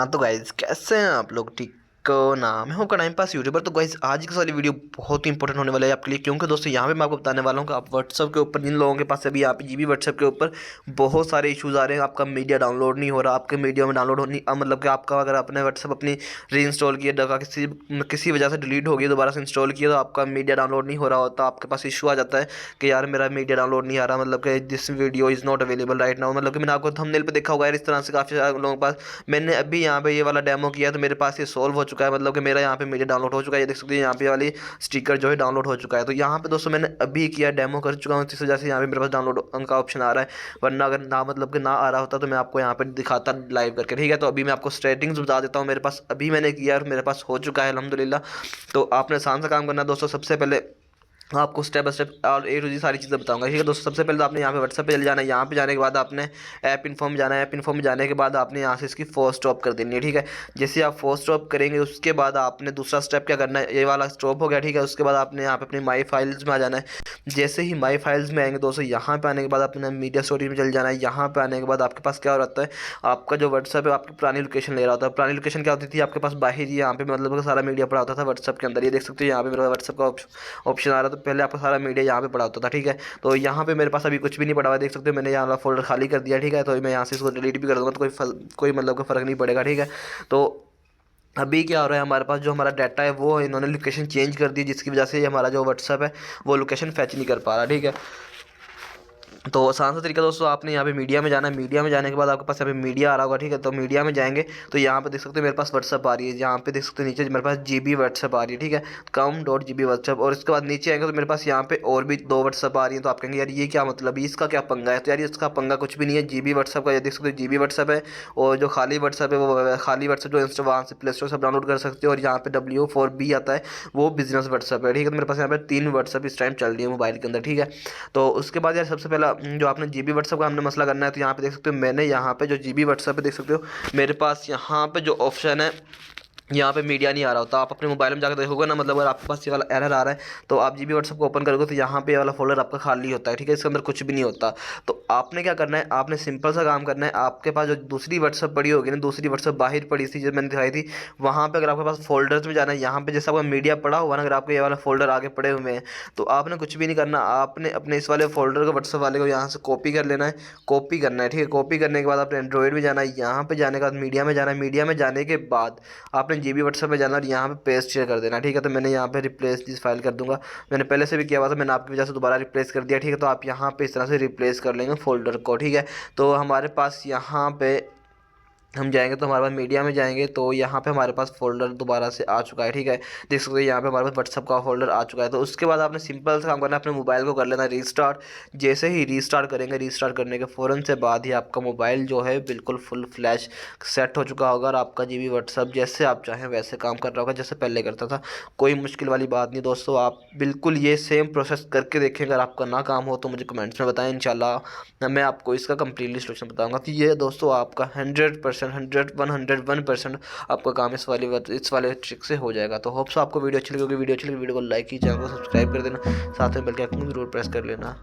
हाँ तो गाइज कैसे हैं आप लोग। ठीक को ना मैं हूँ का टाइम पास यूट्यूबर। तो गाइज आज की सारी वीडियो बहुत ही इंपॉर्टेंट होने वाला है आपके लिए, क्योंकि दोस्तों यहाँ पे मैं आपको बताने वाला हूँ कि आप व्हाट्सअप के ऊपर जिन लोगों के पास अभी यहाँ पे जीबी व्हाट्सअप के ऊपर बहुत सारे इशूज़ आ रहे हैं। आपका मीडिया डाउनलोड नहीं हो रहा, आपके मीडिया में डाउनलोड होनी मतलब कि आपका अगर आपने व्हाट्सअप अपनी री इंस्टॉल किया, डगा किसी वजह से डिलीट हो गई, दोबारा से इंस्टॉल किया तो आपका मीडिया डाउनलोड नहीं हो रहा होता, आपके पास इशू आ जाता है कि यार मेरा मीडिया डाउनलोड नहीं आ रहा, मतलब कि this video is not available right now. मतलब कि मैंने आपको थंबनेल पे देखा होगा यार, इस तरह से काफ़ी सारे लोगों के पास मैंने अभी यहाँ पे ये वाला डेमो किया तो मेरे पास ये सॉल्व हो चुका है। मतलब कि मेरा यहाँ पे मीडिया डाउनलोड हो चुका है, ये देख सकते हैं यहाँ पे वाली स्टिकर जो है डाउनलोड हो चुका है। तो यहाँ पे दोस्तों मैंने अभी किया, डेमो कर चुका हूँ, इस वजह से यहाँ पे मेरे पास डाउनलोड का ऑप्शन आ रहा है। वरना अगर ना मतलब कि ना आ रहा होता तो मैं आपको यहाँ पे दिखाता लाइव करके। ठीक है, तो अभी मैं आपको सेटिंग्स बता देता हूँ। मेरे पास अभी मैंने किया और मेरे पास हो चुका है अल्हम्दुलिल्लाह। तो आपने आसान सा काम करना है दोस्तों। सबसे पहले आपको स्टेप बाय स्टेप और ए टू जी सारी चीज़ें बताऊंगा। ठीक है दोस्तों, सबसे पहले तो आपने यहाँ पे व्हाट्सएप पे चले जाना है। यहाँ पे जाने के बाद आपने ऐप इन्फॉर्म जाना है। ऐप इन्फॉर्म में जाने के बाद आपने यहाँ से इसकी फोर्स स्टॉप कर देनी है। ठीक है, जैसे आप फोर्स स्टॉप करेंगे उसके बाद आपने दूसरा स्टेप क्या करना है, ये वाला स्टॉप हो गया। ठीक है, उसके बाद आपने यहाँ पे अपनी माई फाइल्स में आ जाना है। जैसे ही माई फाइल्स में आएंगे दोस्तों, यहाँ पे आने के बाद अपने मीडिया स्टोरेज में चले जाना है। यहाँ पे आने के बाद आपके पास क्या हो रहता है, आपका जो व्हाट्सएप है आपकी पुरानी लोकेशन ले रहा होता है। पुरानी लोकेशन क्या होती थी आपके पास, बाहर ही यहाँ पे मतलब कि सारा मीडिया पड़ा होता था व्हाट्सएप के अंदर। ये देख सकते हो यहाँ पे मेरा व्हाट्सएप का ऑप्शन आ रहा था। तो पहले आपका सारा मीडिया यहाँ पे पड़ा होता था। ठीक है, तो यहाँ पे मेरे पास अभी कुछ भी नहीं पड़ा हुआ है, देख सकते हो मैंने यहाँ वाला फोल्डर खाली कर दिया। ठीक है, तो मैं यहाँ से इसको डिलीट भी कर दूँगा तो कोई मतलब का फ़र्क नहीं पड़ेगा। ठीक है, तो अभी क्या हो रहा है, हमारे पास जो हमारा डाटा है वो इन्होंने लोकेशन चेंज कर दी, जिसकी वजह से हमारा जो व्हाट्सएप है वो लोकेशन फैच नहीं कर पा रहा। ठीक है, तो आसान सा तरीका दोस्तों, आपने यहाँ पे मीडिया में जाना है। मीडिया में जाने के बाद आपके पास यहाँ पे मीडिया आ रहा होगा। ठीक है, तो मीडिया में जाएंगे तो यहाँ पे देख सकते हो मेरे पास व्हाट्सअप आ रही है। यहाँ पे देख सकते हो नीचे मेरे पास जीबी व्हाट्सअप आ रही है। ठीक है, com.gb व्हाट्सअप। और इसके बाद नीचे आएंगे तो मेरे पास यहाँ पे और भी दो व्हाट्सअप आ रही है। तो आप कहेंगे यार ये क्या मतलब है, इसका क्या पंगा है। तो यार इसका पंगा कुछ भी नहीं है, जीबी व्हाट्सअप का ये देख सकते हो जीबी व्हाट्सअप है। और जो खाली व्हाट्सअप है वो खाली व्हाट्सअप जो इंस्टा वहाँ से प्ले स्टोर से डाउनलोड कर सकते हो। और यहाँ पे W4B आता है, वो बिजनेस व्हाट्सअप है। ठीक है, तो मेरे पास यहाँ पे 3 व्हाट्सअप इस टाइम चल रही है मोबाइल के अंदर। ठीक है, तो उसके बाद यार सबसे पहला जो आपने जीबी व्हाट्सअप का हमने मसला करना है। तो यहाँ पे देख सकते हो मैंने यहाँ पे जो जीबी व्हाट्सअप पे देख सकते हो मेरे पास यहाँ पे जो ऑप्शन है, यहाँ पे मीडिया नहीं आ रहा होता। आप अपने मोबाइल में जाकर देखोगे ना, मतलब अगर आपके पास ये वाला एरर आ रहा है तो आप जीबी व्हाट्सएप को ओपन करोगे तो यहाँ पे ये वाला फोल्डर आपका खाली होता है। ठीक है, इसके अंदर कुछ भी नहीं होता। तो आपने क्या करना है, आपने सिंपल सा काम करना है। आपके पास जो दूसरी व्हाट्सएप पड़ी होगी ना, दूसरी व्हाट्सएप बाहर पड़ी थी जो मैंने दिखाई थी, वहाँ पे अगर आपके पास फोल्डर्स में जाना है, यहाँ पे जैसा आपका मीडिया पड़ा हुआ ना, अगर आपके ये वाला फोल्डर आगे पड़े हुए हैं तो आपने कुछ भी नहीं करना। आपने अपने इस वाले फोल्डर को व्हाट्सएप वाले को यहाँ से कॉपी कर लेना है, कॉपी करना है। ठीक है, कॉपी करने के बाद आपने एंड्रॉइड में जाना है। यहाँ पे जाने के बाद मीडिया में जाना है। मीडिया में जाने के बाद आपने जीबी व्हाट्सएप में जाना और यहाँ पे पेस्ट शेयर कर देना। ठीक है, तो मैंने यहाँ पे रिप्लेस दिस फाइल कर दूंगा। मैंने पहले से भी किया हुआ था, मैंने आपकी वजह से दोबारा रिप्लेस कर दिया। ठीक है, तो आप यहाँ पे इस तरह से रिप्लेस कर लेंगे फोल्डर को। ठीक है, तो हमारे पास यहाँ पे हम जाएंगे तो हमारे पास मीडिया में जाएंगे तो यहाँ पे हमारे पास फोल्डर दोबारा से आ चुका है। ठीक है, देख सकते हो यहाँ पे हमारे पास व्हाट्सअप का फोल्डर आ चुका है। तो उसके बाद आपने सिंपल सा काम करना है, अपने मोबाइल को कर लेना रीस्टार्ट। जैसे ही रीस्टार्ट करेंगे, रीस्टार्ट करने के फ़ौरन से बाद ही आपका मोबाइल जो है बिल्कुल फुल फ्लैश सेट हो चुका होगा और आपका जीबी व्हाट्सअप जैसे आप चाहें वैसे काम कर रहा होगा जैसे पहले करता था। कोई मुश्किल वाली बात नहीं दोस्तों, आप बिल्कुल ये सेम प्रोसेस करके देखें। अगर आपका ना काम हो तो मुझे कमेंट्स में बताएं, इंशाल्लाह मैं आपको इसका कंप्लीटली सोल्यूशन बताऊंगा। तो ये दोस्तों आपका 100% 101% आपका काम इस वाले ट्रिक से हो जाएगा। तो होप्स आपको वीडियो अच्छी लगी होगी। वीडियो अच्छी लगी वीडियो को लाइक कीजिए, चैनल को सब्सक्राइब कर देना, साथ में बेल के आइकन को जरूर प्रेस कर लेना।